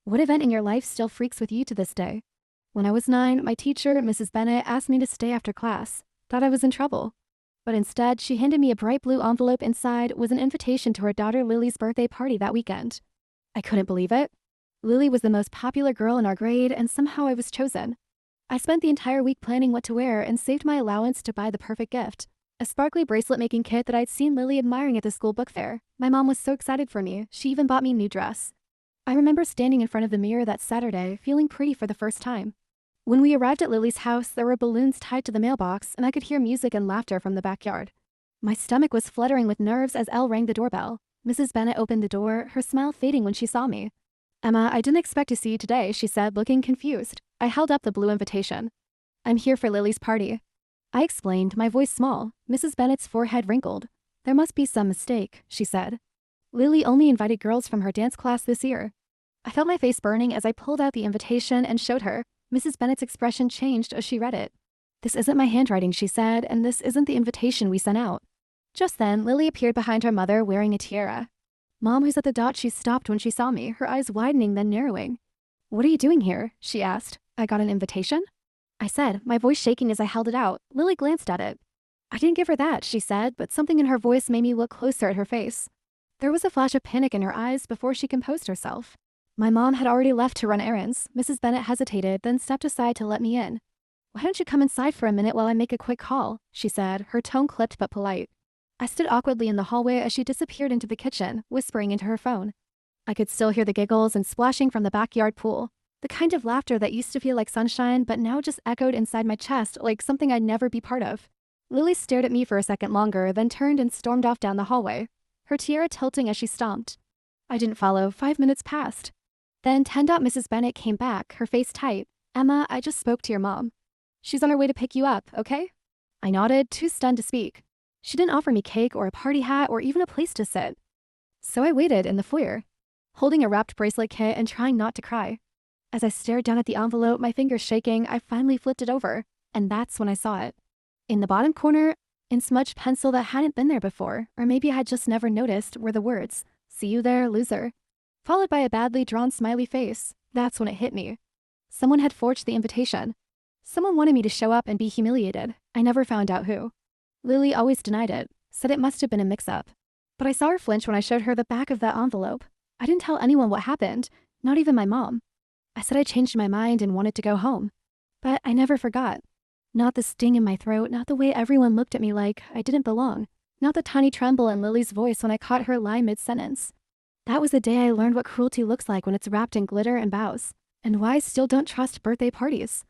What event in your life still freaks with you to this day? When I was 9, my teacher, Mrs. Bennett, asked me to stay after class. Thought I was in trouble. But instead, she handed me a bright blue envelope. Inside was an invitation to her daughter Lily's birthday party that weekend. I couldn't believe it. Lily was the most popular girl in our grade, and somehow I was chosen. I spent the entire week planning what to wear and saved my allowance to buy the perfect gift. A sparkly bracelet-making kit that I'd seen Lily admiring at the school book fair. My mom was so excited for me, she even bought me a new dress. I remember standing in front of the mirror that Saturday, feeling pretty for the first time. When we arrived at Lily's house, there were balloons tied to the mailbox, and I could hear music and laughter from the backyard. My stomach was fluttering with nerves as Elle rang the doorbell. Mrs. Bennett opened the door, her smile fading when she saw me. "Emma, I didn't expect to see you today," she said, looking confused. I held up the blue invitation. "I'm here for Lily's party." I explained, my voice small. Mrs. Bennett's forehead wrinkled. "There must be some mistake," she said. "Lily only invited girls from her dance class this year." I felt my face burning as I pulled out the invitation and showed her. Mrs. Bennett's expression changed as she read it. "This isn't my handwriting," she said, "and this isn't the invitation we sent out." Just then, Lily appeared behind her mother wearing a tiara. "Mom, who's at the dot?" She stopped when she saw me, her eyes widening then narrowing. "What are you doing here?" she asked. "I got an invitation?" I said, my voice shaking as I held it out. Lily glanced at it. "I didn't give her that," she said, but something in her voice made me look closer at her face. There was a flash of panic in her eyes before she composed herself. My mom had already left to run errands. Mrs. Bennett hesitated, then stepped aside to let me in. "Why don't you come inside for a minute while I make a quick call?" she said, her tone clipped but polite. I stood awkwardly in the hallway as she disappeared into the kitchen, whispering into her phone. I could still hear the giggles and splashing from the backyard pool. The kind of laughter that used to feel like sunshine, but now just echoed inside my chest like something I'd never be part of. Lily stared at me for a second longer, then turned and stormed off down the hallway, her tiara tilting as she stomped. I didn't follow. 5 minutes passed. Then Mrs. Bennett came back, her face tight. "Emma, I just spoke to your mom. She's on her way to pick you up, okay?" I nodded, too stunned to speak. She didn't offer me cake or a party hat or even a place to sit. So I waited in the foyer, holding a wrapped bracelet kit and trying not to cry. As I stared down at the envelope, my fingers shaking, I finally flipped it over, and that's when I saw it. In the bottom corner, in smudged pencil that hadn't been there before, or maybe I had just never noticed, were the words, "See you there, loser," followed by a badly drawn smiley face. That's when it hit me. Someone had forged the invitation. Someone wanted me to show up and be humiliated. I never found out who. Lily always denied it, said it must have been a mix-up. But I saw her flinch when I showed her the back of that envelope. I didn't tell anyone what happened, not even my mom. I said I changed my mind and wanted to go home. But I never forgot. Not the sting in my throat, not the way everyone looked at me like I didn't belong, not the tiny tremble in Lily's voice when I caught her lie mid-sentence. That was the day I learned what cruelty looks like when it's wrapped in glitter and bows, and why I still don't trust birthday parties.